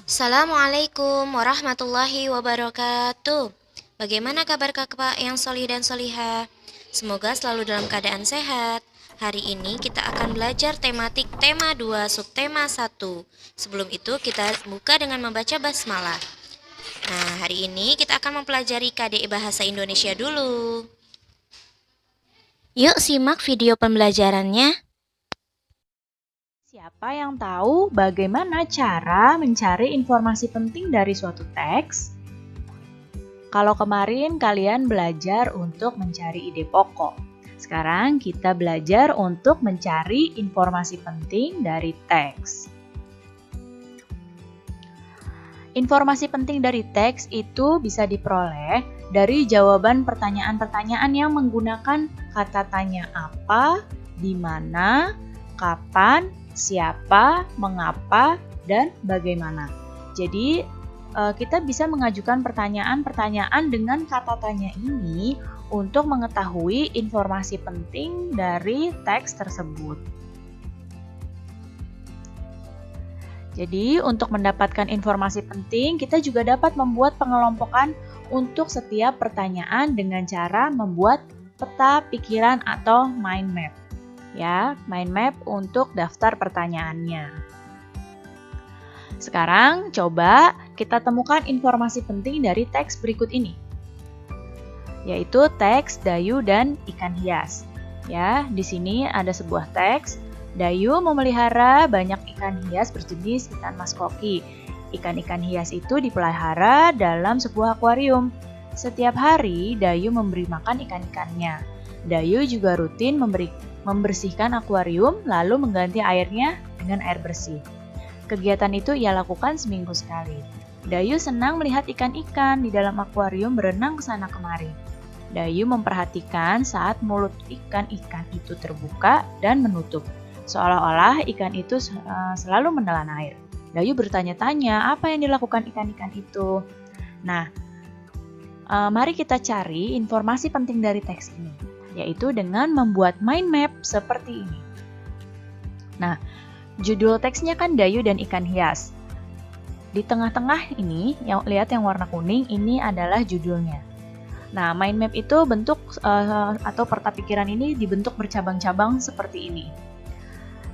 Assalamualaikum warahmatullahi wabarakatuh. Bagaimana kabar kakak yang solih dan solihah? Semoga selalu dalam keadaan sehat. Hari ini kita akan belajar tematik tema 2 subtema 1. Sebelum itu kita buka dengan membaca basmalah. Nah, hari ini kita akan mempelajari KDE Bahasa Indonesia dulu. Yuk simak video pembelajarannya. Siapa yang tahu bagaimana cara mencari informasi penting dari suatu teks? Kalau kemarin kalian belajar untuk mencari ide pokok, sekarang kita belajar untuk mencari informasi penting dari teks. Informasi penting dari teks itu bisa diperoleh dari jawaban pertanyaan-pertanyaan yang menggunakan kata tanya apa, di mana, kapan, siapa, mengapa, dan bagaimana. Jadi, kita bisa mengajukan pertanyaan-pertanyaan dengan kata tanya ini untuk mengetahui informasi penting dari teks tersebut. Jadi, untuk mendapatkan informasi penting, kita juga dapat membuat pengelompokan untuk setiap pertanyaan dengan cara membuat peta pikiran atau mind map. Ya, mind map untuk daftar pertanyaannya. Sekarang coba kita temukan informasi penting dari teks berikut ini, yaitu teks Dayu dan ikan hias. Ya, di sini ada sebuah teks. Dayu memelihara banyak ikan hias berjenis ikan mas koki. Ikan-ikan hias itu dipelihara dalam sebuah akuarium. Setiap hari Dayu memberi makan ikan-ikannya. Dayu juga rutin membersihkan akuarium lalu mengganti airnya dengan air bersih. Kegiatan itu ia lakukan seminggu sekali. Dayu senang melihat ikan-ikan di dalam akuarium berenang ke sana kemari. Dayu memperhatikan saat mulut ikan-ikan itu terbuka dan menutup, seolah-olah ikan itu selalu menelan air. Dayu bertanya-tanya apa yang dilakukan ikan-ikan itu. Nah, mari kita cari informasi penting dari teks ini, yaitu dengan membuat mind map seperti ini. Nah, judul teksnya kan Dayu dan ikan hias. Di tengah-tengah ini, lihat yang warna kuning, ini adalah judulnya. Nah, mind map itu bentuk atau peta pikiran ini dibentuk bercabang-cabang seperti ini.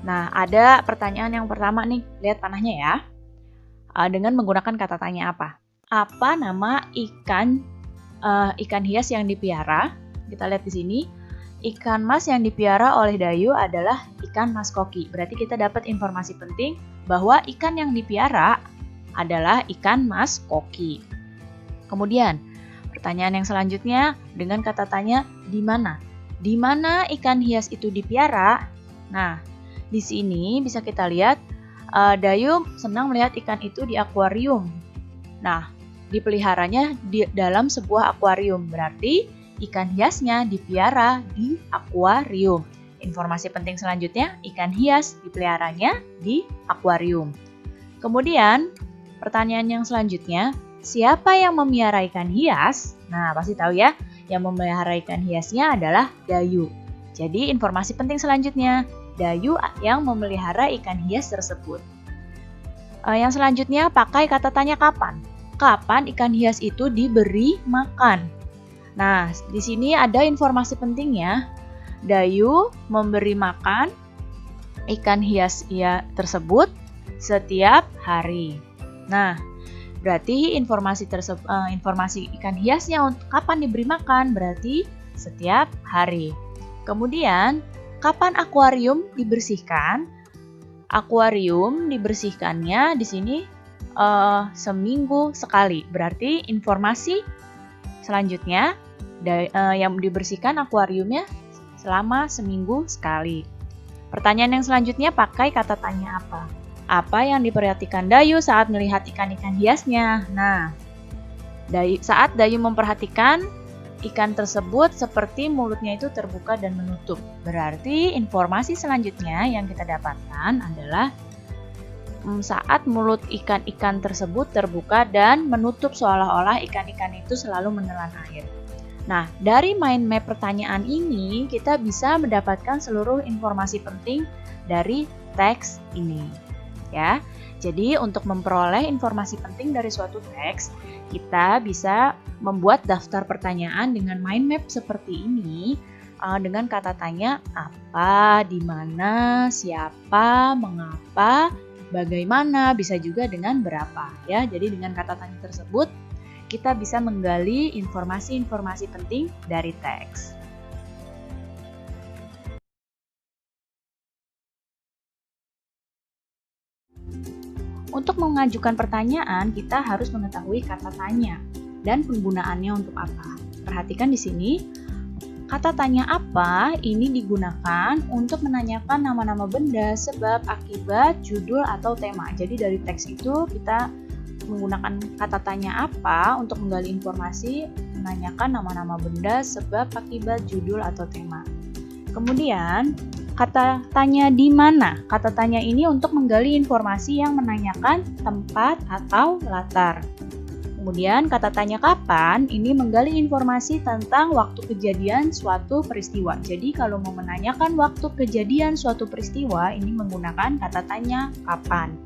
Nah, ada pertanyaan yang pertama nih, lihat panahnya ya. Dengan menggunakan kata tanya apa? Apa nama ikan hias yang dipiara? Kita lihat di sini, ikan mas yang dipiara oleh Dayu adalah ikan mas koki. Berarti kita dapat informasi penting bahwa ikan yang dipiara adalah ikan mas koki. Kemudian, pertanyaan yang selanjutnya dengan kata tanya di mana? Di mana ikan hias itu dipiara? Nah, di sini bisa kita lihat Dayu senang melihat ikan itu di akuarium. Nah, dipeliharanya di dalam sebuah akuarium. Berarti ikan hiasnya dipiara di akuarium. Informasi penting selanjutnya, ikan hias dipeliharanya di akuarium. Kemudian, pertanyaan yang selanjutnya, siapa yang memelihara ikan hias? Nah, pasti tahu ya, yang memelihara ikan hiasnya adalah Dayu. Jadi, informasi penting selanjutnya, Dayu yang memelihara ikan hias tersebut. Yang selanjutnya, pakai kata tanya kapan. Kapan ikan hias itu diberi makan? Nah, di sini ada informasi pentingnya. Dayu memberi makan ikan hias tersebut setiap hari. Nah, berarti informasi ikan hiasnya kapan diberi makan berarti setiap hari. Kemudian, kapan akuarium dibersihkan? Akuarium dibersihkannya di sini seminggu sekali. Berarti informasi selanjutnya yang dibersihkan akuariumnya selama seminggu sekali. Pertanyaan yang selanjutnya pakai kata tanya apa? Apa yang diperhatikan Dayu saat melihat ikan-ikan hiasnya? Nah, saat Dayu memperhatikan ikan tersebut seperti mulutnya itu terbuka dan menutup. Berarti informasi selanjutnya yang kita dapatkan adalah saat mulut ikan-ikan tersebut terbuka dan menutup seolah-olah ikan-ikan itu selalu menelan air. Nah, dari mind map pertanyaan ini kita bisa mendapatkan seluruh informasi penting dari teks ini. ya. Jadi untuk memperoleh informasi penting dari suatu teks, kita bisa membuat daftar pertanyaan dengan mind map seperti ini dengan kata tanya apa, di mana, siapa, mengapa, bagaimana, bisa juga dengan berapa ya. Jadi dengan kata tanya tersebut kita bisa menggali informasi-informasi penting dari teks. Untuk mengajukan pertanyaan, kita harus mengetahui kata tanya dan penggunaannya untuk apa. Perhatikan di sini, kata tanya apa ini digunakan untuk menanyakan nama-nama benda, sebab, akibat, judul, atau tema. Jadi dari teks itu kita menggunakan kata tanya apa untuk menggali informasi, menanyakan nama-nama benda, sebab, akibat, judul, atau tema. Kemudian, kata tanya di mana? Kata tanya ini untuk menggali informasi yang menanyakan tempat atau latar. Kemudian kata tanya kapan ini menggali informasi tentang waktu kejadian suatu peristiwa. Jadi kalau mau menanyakan waktu kejadian suatu peristiwa ini menggunakan kata tanya kapan.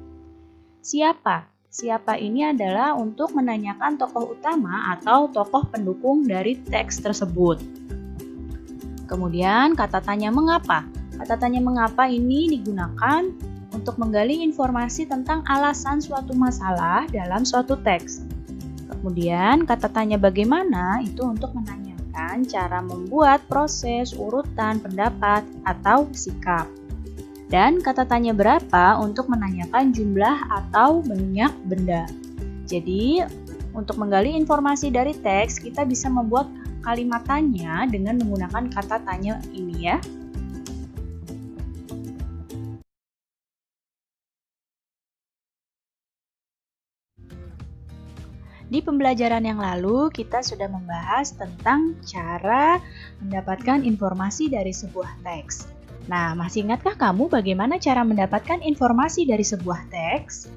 Siapa? Siapa ini adalah untuk menanyakan tokoh utama atau tokoh pendukung dari teks tersebut. Kemudian kata tanya mengapa? Kata tanya mengapa ini digunakan untuk menggali informasi tentang alasan suatu masalah dalam suatu teks. Kemudian kata tanya bagaimana itu untuk menanyakan cara membuat proses, urutan, pendapat, atau sikap. Dan kata tanya berapa untuk menanyakan jumlah atau banyak benda. Jadi untuk menggali informasi dari teks kita bisa membuat kalimat tanya dengan menggunakan kata tanya ini ya. Di pembelajaran yang lalu, kita sudah membahas tentang cara mendapatkan informasi dari sebuah teks. Nah, masih ingatkah kamu bagaimana cara mendapatkan informasi dari sebuah teks?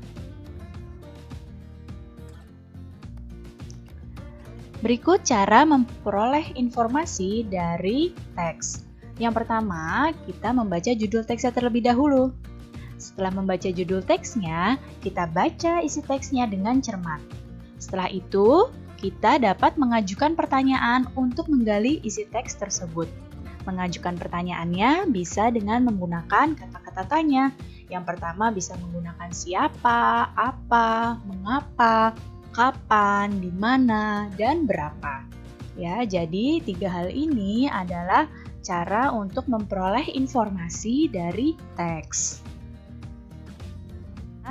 Berikut cara memperoleh informasi dari teks. Yang pertama, kita membaca judul teksnya terlebih dahulu. Setelah membaca judul teksnya, kita baca isi teksnya dengan cermat. Setelah itu, kita dapat mengajukan pertanyaan untuk menggali isi teks tersebut. Mengajukan pertanyaannya bisa dengan menggunakan kata-kata tanya. Yang pertama bisa menggunakan siapa, apa, mengapa, kapan, di mana, dan berapa. Ya, jadi 3 hal ini adalah cara untuk memperoleh informasi dari teks.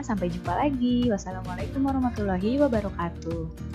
Sampai jumpa lagi. Wassalamualaikum warahmatullahi wabarakatuh.